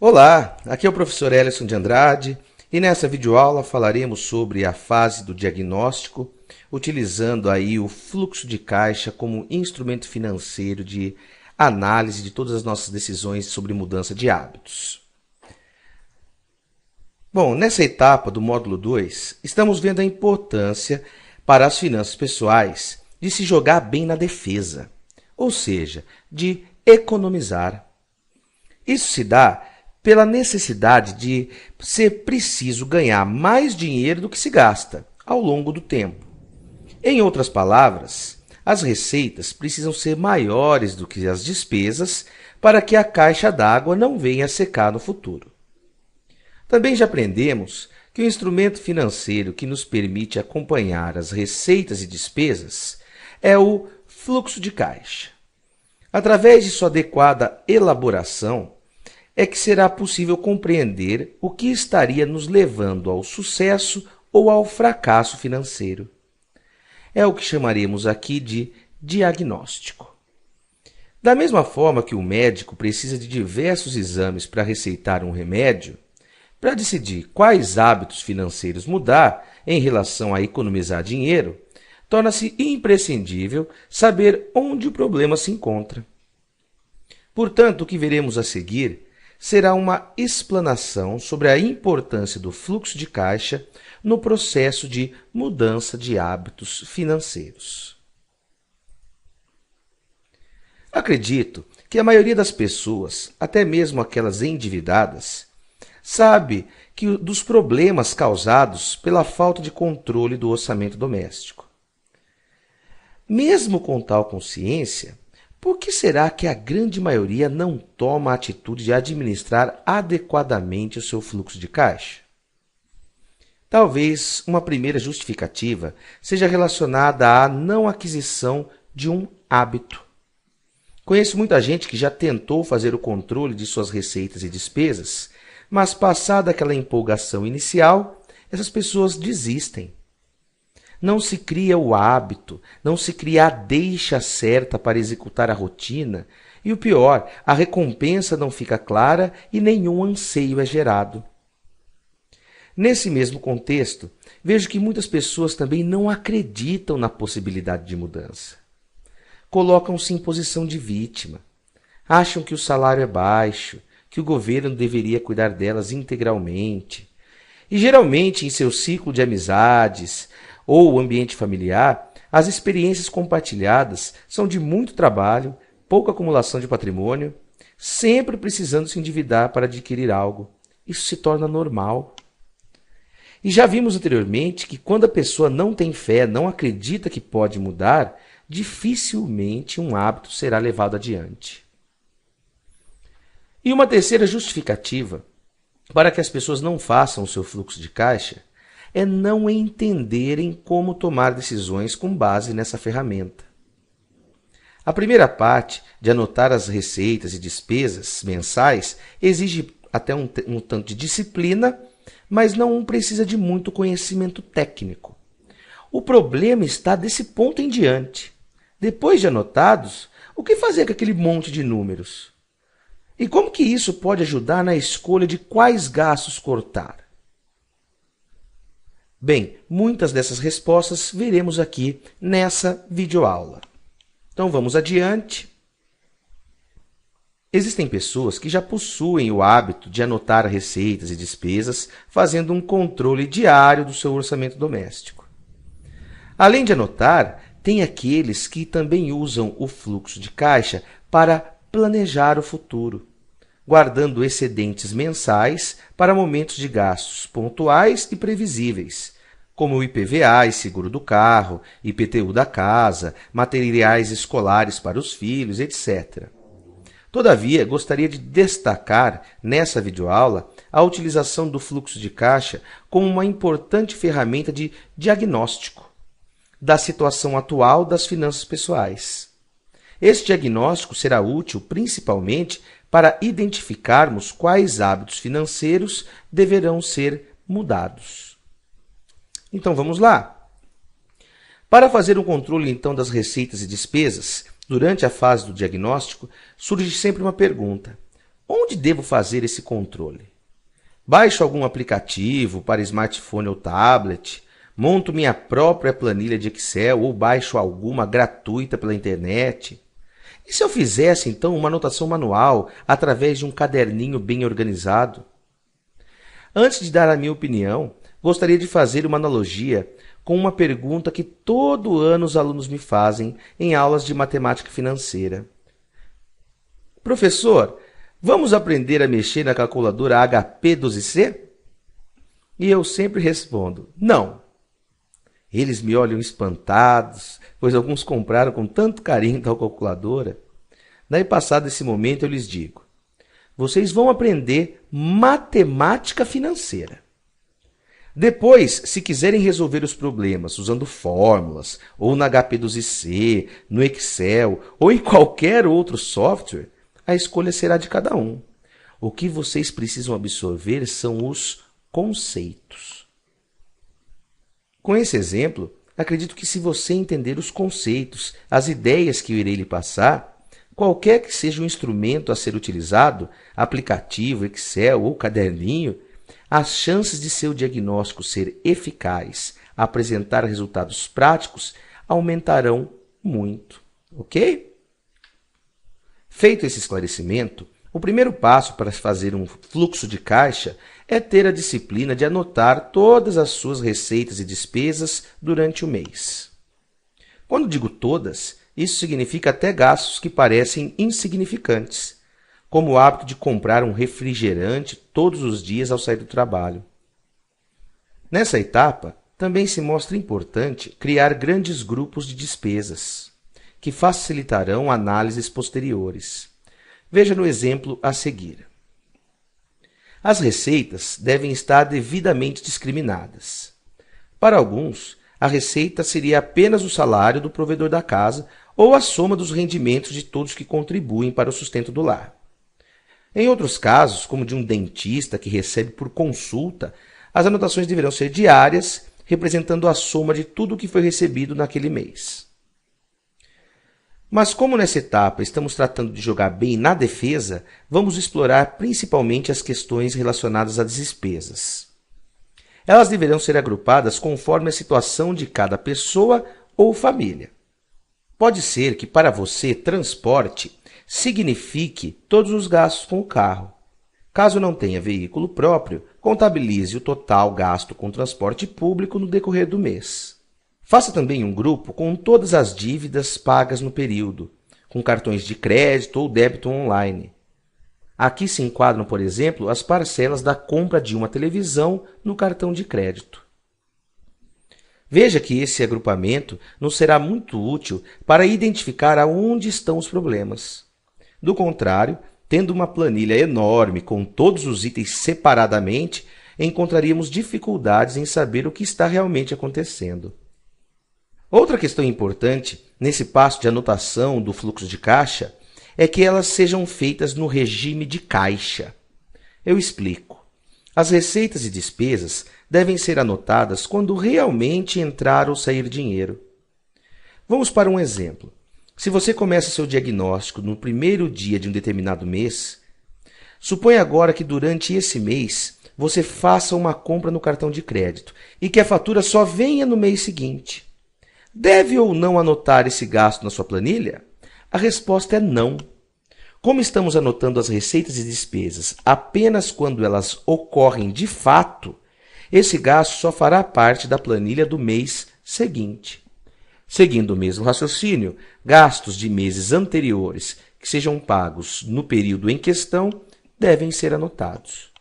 Olá, aqui é o professor Helisson de Andrade e nessa videoaula falaremos sobre a fase do diagnóstico, utilizando aí o fluxo de caixa como instrumento financeiro de análise de todas as nossas decisões sobre mudança de hábitos. Bom, nessa etapa do módulo 2, estamos vendo a importância para as finanças pessoais de se jogar bem na defesa, ou seja, de economizar. Isso se dá pela necessidade de ser preciso ganhar mais dinheiro do que se gasta ao longo do tempo. Em outras palavras, as receitas precisam ser maiores do que as despesas para que a caixa d'água não venha a secar no futuro. Também já aprendemos que o instrumento financeiro que nos permite acompanhar as receitas e despesas é o fluxo de caixa. Através de sua adequada elaboração, é que será possível compreender o que estaria nos levando ao sucesso ou ao fracasso financeiro. É o que chamaremos aqui de diagnóstico. Da mesma forma que o médico precisa de diversos exames para receitar um remédio, para decidir quais hábitos financeiros mudar em relação a economizar dinheiro, torna-se imprescindível saber onde o problema se encontra. Portanto, o que veremos a seguir será uma explanação sobre a importância do fluxo de caixa no processo de mudança de hábitos financeiros. Acredito que a maioria das pessoas, até mesmo aquelas endividadas, sabe dos problemas causados pela falta de controle do orçamento doméstico. Mesmo com tal consciência, por que será que a grande maioria não toma a atitude de administrar adequadamente o seu fluxo de caixa? Talvez uma primeira justificativa seja relacionada à não aquisição de um hábito. Conheço muita gente que já tentou fazer o controle de suas receitas e despesas, mas passada aquela empolgação inicial, essas pessoas desistem. Não se cria o hábito, não se cria a deixa certa para executar a rotina e o pior, a recompensa não fica clara e nenhum anseio é gerado. Nesse mesmo contexto, vejo que muitas pessoas também não acreditam na possibilidade de mudança. Colocam-se em posição de vítima. Acham que o salário é baixo, que o governo deveria cuidar delas integralmente. E geralmente, em seu ciclo de amizades ou ambiente familiar, as experiências compartilhadas são de muito trabalho, pouca acumulação de patrimônio, sempre precisando se endividar para adquirir algo. Isso se torna normal. E já vimos anteriormente que quando a pessoa não tem fé, não acredita que pode mudar, dificilmente um hábito será levado adiante. E uma terceira justificativa para que as pessoas não façam o seu fluxo de caixa é não entenderem como tomar decisões com base nessa ferramenta. A primeira parte, de anotar as receitas e despesas mensais, exige até um tanto de disciplina, mas não precisa de muito conhecimento técnico. O problema está desse ponto em diante. Depois de anotados, o que fazer com aquele monte de números? E como que isso pode ajudar na escolha de quais gastos cortar? Bem, muitas dessas respostas veremos aqui nessa videoaula. Então vamos adiante. Existem pessoas que já possuem o hábito de anotar receitas e despesas, fazendo um controle diário do seu orçamento doméstico. Além de anotar, tem aqueles que também usam o fluxo de caixa para planejar o futuro, guardando excedentes mensais para momentos de gastos pontuais e previsíveis, como o IPVA e seguro do carro, IPTU da casa, materiais escolares para os filhos, etc. Todavia, gostaria de destacar nessa videoaula a utilização do fluxo de caixa como uma importante ferramenta de diagnóstico da situação atual das finanças pessoais. Este diagnóstico será útil principalmente para identificarmos quais hábitos financeiros deverão ser mudados. Então vamos lá. Para fazer um controle então das receitas e despesas, durante a fase do diagnóstico, surge sempre uma pergunta: Onde devo fazer esse controle? Baixo algum aplicativo para smartphone ou tablet? Monto minha própria planilha de Excel ou baixo alguma gratuita pela internet? E se eu fizesse, então, uma anotação manual através de um caderninho bem organizado? Antes de dar a minha opinião, gostaria de fazer uma analogia com uma pergunta que todo ano os alunos me fazem em aulas de matemática financeira. Professor, vamos aprender a mexer na calculadora HP12C? E eu sempre respondo, não. Eles me olham espantados, pois alguns compraram com tanto carinho tal calculadora. Daí, passado esse momento, eu lhes digo, vocês vão aprender matemática financeira. Depois, se quiserem resolver os problemas usando fórmulas, ou na HP12C, no Excel, ou em qualquer outro software, a escolha será de cada um. O que vocês precisam absorver são os conceitos. Com esse exemplo, acredito que se você entender os conceitos, as ideias que eu irei lhe passar, qualquer que seja o instrumento a ser utilizado, aplicativo, Excel ou caderninho, as chances de seu diagnóstico ser eficaz, apresentar resultados práticos, aumentarão muito. Ok? Feito esse esclarecimento, o primeiro passo para fazer um fluxo de caixa é ter a disciplina de anotar todas as suas receitas e despesas durante o mês. Quando digo todas, isso significa até gastos que parecem insignificantes, como o hábito de comprar um refrigerante todos os dias ao sair do trabalho. Nessa etapa, também se mostra importante criar grandes grupos de despesas, que facilitarão análises posteriores. Veja no exemplo a seguir. As receitas devem estar devidamente discriminadas. Para alguns, a receita seria apenas o salário do provedor da casa ou a soma dos rendimentos de todos que contribuem para o sustento do lar. Em outros casos, como de um dentista que recebe por consulta, as anotações deverão ser diárias, representando a soma de tudo o que foi recebido naquele mês. Mas como nessa etapa estamos tratando de jogar bem na defesa, vamos explorar principalmente as questões relacionadas às despesas. Elas deverão ser agrupadas conforme a situação de cada pessoa ou família. Pode ser que para você transporte signifique todos os gastos com o carro. Caso não tenha veículo próprio, contabilize o total gasto com transporte público no decorrer do mês. Faça também um grupo com todas as dívidas pagas no período, com cartões de crédito ou débito online. Aqui se enquadram, por exemplo, as parcelas da compra de uma televisão no cartão de crédito. Veja que esse agrupamento nos será muito útil para identificar aonde estão os problemas. Do contrário, tendo uma planilha enorme com todos os itens separadamente, encontraríamos dificuldades em saber o que está realmente acontecendo. Outra questão importante nesse passo de anotação do fluxo de caixa é que elas sejam feitas no regime de caixa. Eu explico. As receitas e despesas devem ser anotadas quando realmente entrar ou sair dinheiro. Vamos para um exemplo. Se você começa seu diagnóstico no primeiro dia de um determinado mês, suponha agora que durante esse mês você faça uma compra no cartão de crédito e que a fatura só venha no mês seguinte. Deve ou não anotar esse gasto na sua planilha? A resposta é não. Como estamos anotando as receitas e despesas apenas quando elas ocorrem de fato, esse gasto só fará parte da planilha do mês seguinte. Seguindo o mesmo raciocínio, gastos de meses anteriores que sejam pagos no período em questão devem ser anotados.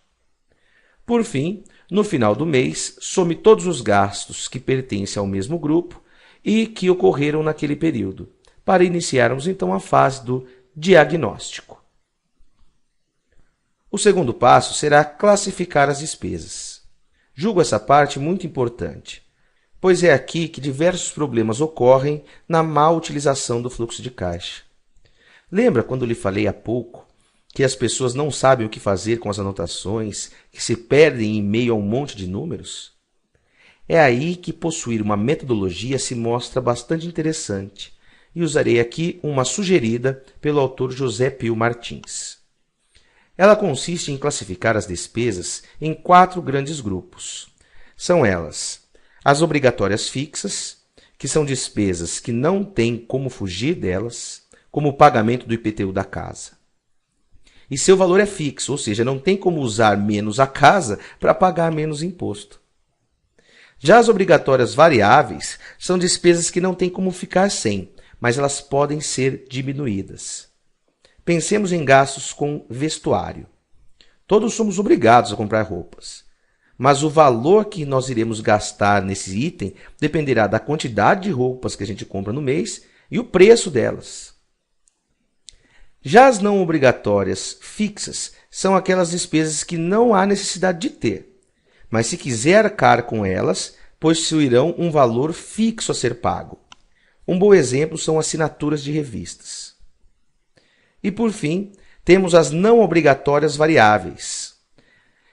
Por fim, no final do mês, some todos os gastos que pertencem ao mesmo grupo e que ocorreram naquele período, para iniciarmos então a fase do diagnóstico. O segundo passo será classificar as despesas. Julgo essa parte muito importante, pois é aqui que diversos problemas ocorrem na má utilização do fluxo de caixa. Lembra quando lhe falei há pouco que as pessoas não sabem o que fazer com as anotações, que se perdem em meio a um monte de números? É aí que possuir uma metodologia se mostra bastante interessante, e usarei aqui uma sugerida pelo autor José Pio Martins. Ela consiste em classificar as despesas em 4 grandes grupos. São elas: as obrigatórias fixas, que são despesas que não tem como fugir delas, como o pagamento do IPTU da casa. E seu valor é fixo, ou seja, não tem como usar menos a casa para pagar menos imposto. Já as obrigatórias variáveis são despesas que não tem como ficar sem, mas elas podem ser diminuídas. Pensemos em gastos com vestuário. Todos somos obrigados a comprar roupas, mas o valor que nós iremos gastar nesse item dependerá da quantidade de roupas que a gente compra no mês e o preço delas. Já as não obrigatórias fixas são aquelas despesas que não há necessidade de ter, mas se quiser arcar com elas, possuirão um valor fixo a ser pago. Um bom exemplo são assinaturas de revistas. E por fim, temos as não obrigatórias variáveis.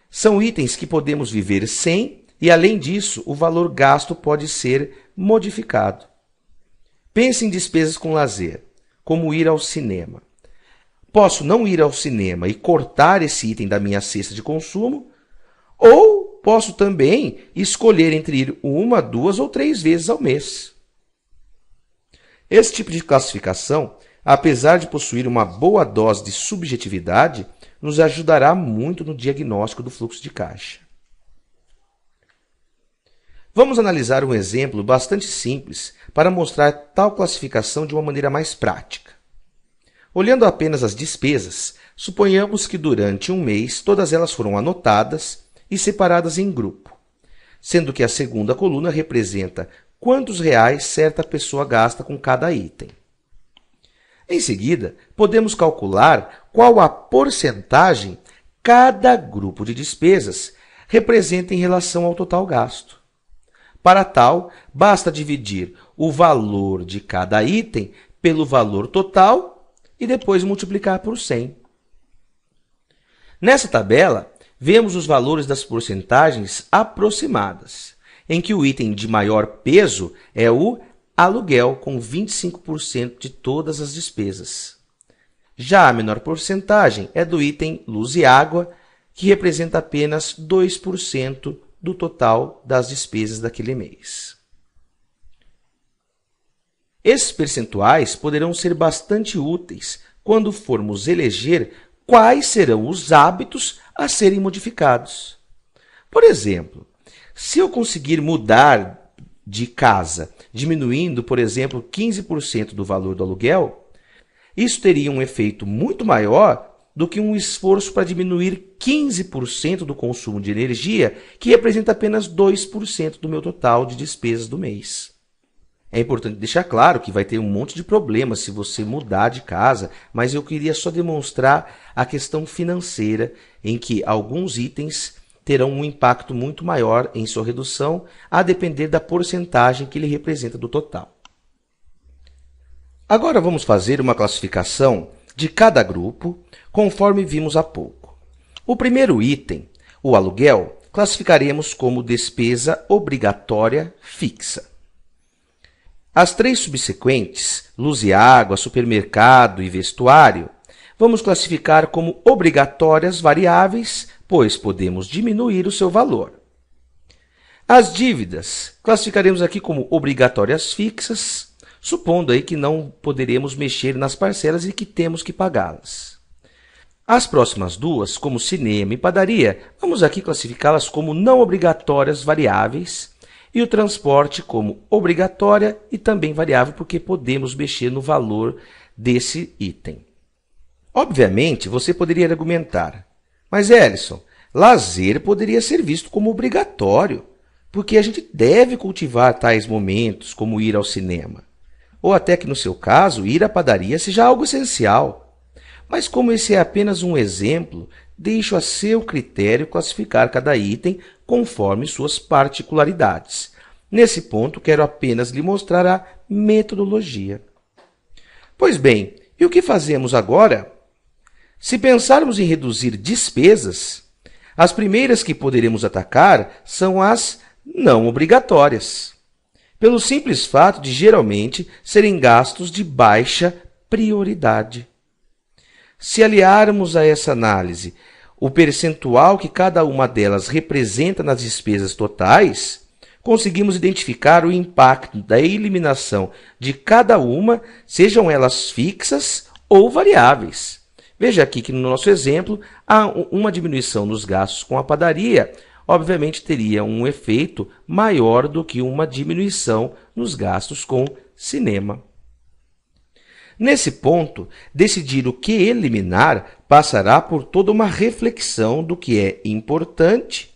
São itens que podemos viver sem e, além disso, o valor gasto pode ser modificado. Pense em despesas com lazer, como ir ao cinema. Posso não ir ao cinema e cortar esse item da minha cesta de consumo, ou posso também escolher entre ir 1, 2 ou 3 vezes ao mês. Esse tipo de classificação, apesar de possuir uma boa dose de subjetividade, nos ajudará muito no diagnóstico do fluxo de caixa. Vamos analisar um exemplo bastante simples para mostrar tal classificação de uma maneira mais prática. Olhando apenas as despesas, suponhamos que durante um mês todas elas foram anotadas e separadas em grupo, sendo que a segunda coluna representa quantos reais certa pessoa gasta com cada item. Em seguida, podemos calcular qual a porcentagem cada grupo de despesas representa em relação ao total gasto. Para tal, basta dividir o valor de cada item pelo valor total e depois multiplicar por 100. Nessa tabela, vemos os valores das porcentagens aproximadas, em que o item de maior peso é o aluguel, com 25% de todas as despesas. Já a menor porcentagem é do item luz e água, que representa apenas 2% do total das despesas daquele mês. Esses percentuais poderão ser bastante úteis quando formos eleger quais serão os hábitos a serem modificados. Por exemplo, se eu conseguir mudar de casa, diminuindo, por exemplo, 15% do valor do aluguel, isso teria um efeito muito maior do que um esforço para diminuir 15% do consumo de energia, que representa apenas 2% do meu total de despesas do mês. É importante deixar claro que vai ter um monte de problemas se você mudar de casa, mas eu queria só demonstrar a questão financeira, em que alguns itens terão um impacto muito maior em sua redução, a depender da porcentagem que ele representa do total. Agora vamos fazer uma classificação de cada grupo, conforme vimos há pouco. O primeiro item, o aluguel, classificaremos como despesa obrigatória fixa. As 3 subsequentes, luz e água, supermercado e vestuário, vamos classificar como obrigatórias variáveis, pois podemos diminuir o seu valor. As dívidas, classificaremos aqui como obrigatórias fixas, supondo aí que não poderemos mexer nas parcelas e que temos que pagá-las. As próximas duas, como cinema e padaria, vamos aqui classificá-las como não obrigatórias variáveis, e o transporte como obrigatória e também variável, porque podemos mexer no valor desse item. Obviamente, você poderia argumentar, mas Ellison, lazer poderia ser visto como obrigatório, porque a gente deve cultivar tais momentos, como ir ao cinema. Ou até que, no seu caso, ir à padaria seja algo essencial. Mas como esse é apenas um exemplo, deixo a seu critério classificar cada item conforme suas particularidades. Nesse ponto, quero apenas lhe mostrar a metodologia. Pois bem, e o que fazemos agora? Se pensarmos em reduzir despesas, as primeiras que poderemos atacar são as não obrigatórias, pelo simples fato de, geralmente, serem gastos de baixa prioridade. Se aliarmos a essa análise o percentual que cada uma delas representa nas despesas totais, conseguimos identificar o impacto da eliminação de cada uma, sejam elas fixas ou variáveis. Veja aqui que no nosso exemplo, há uma diminuição nos gastos com a padaria, obviamente teria um efeito maior do que uma diminuição nos gastos com cinema. Nesse ponto, decidir o que eliminar passará por toda uma reflexão do que é importante,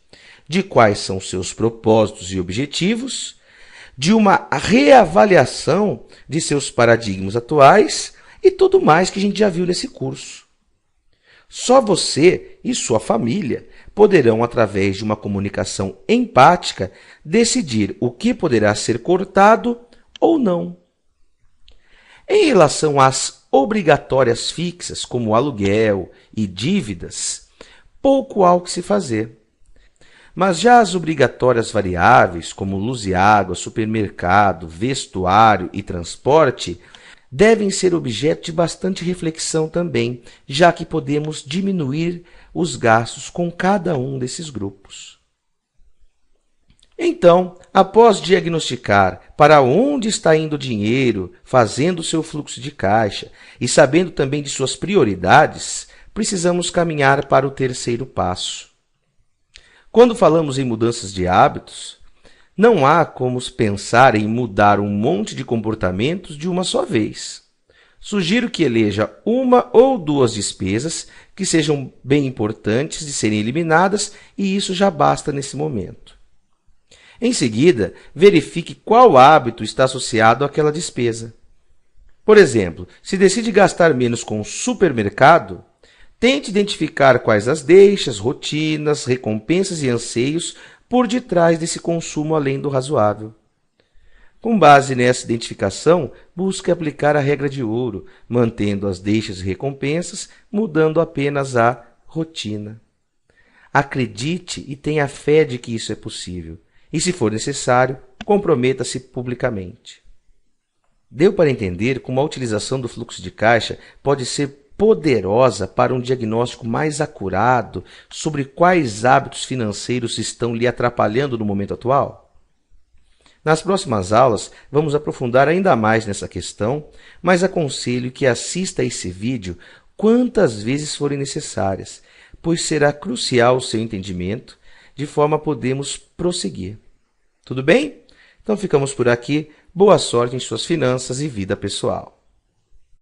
de quais são seus propósitos e objetivos, de uma reavaliação de seus paradigmas atuais e tudo mais que a gente já viu nesse curso. Só você e sua família poderão, através de uma comunicação empática, decidir o que poderá ser cortado ou não. Em relação às obrigatórias fixas, como aluguel e dívidas, pouco há o que se fazer. Mas já as obrigatórias variáveis, como luz e água, supermercado, vestuário e transporte, devem ser objeto de bastante reflexão também, já que podemos diminuir os gastos com cada um desses grupos. Então, após diagnosticar para onde está indo o dinheiro, fazendo o seu fluxo de caixa e sabendo também de suas prioridades, precisamos caminhar para o terceiro passo. Quando falamos em mudanças de hábitos, não há como pensar em mudar um monte de comportamentos de uma só vez. Sugiro que eleja uma ou duas despesas que sejam bem importantes de serem eliminadas e isso já basta nesse momento. Em seguida, verifique qual hábito está associado àquela despesa. Por exemplo, se decide gastar menos com o supermercado, tente identificar quais as deixas, rotinas, recompensas e anseios por detrás desse consumo além do razoável. Com base nessa identificação, busque aplicar a regra de ouro, mantendo as deixas e recompensas, mudando apenas a rotina. Acredite e tenha fé de que isso é possível. E, se for necessário, comprometa-se publicamente. Deu para entender como a utilização do fluxo de caixa pode ser poderosa para um diagnóstico mais acurado sobre quais hábitos financeiros estão lhe atrapalhando no momento atual? Nas próximas aulas, vamos aprofundar ainda mais nessa questão, mas aconselho que assista a esse vídeo quantas vezes forem necessárias, pois será crucial o seu entendimento, de forma a podermos prosseguir. Tudo bem? Então ficamos por aqui. Boa sorte em suas finanças e vida pessoal.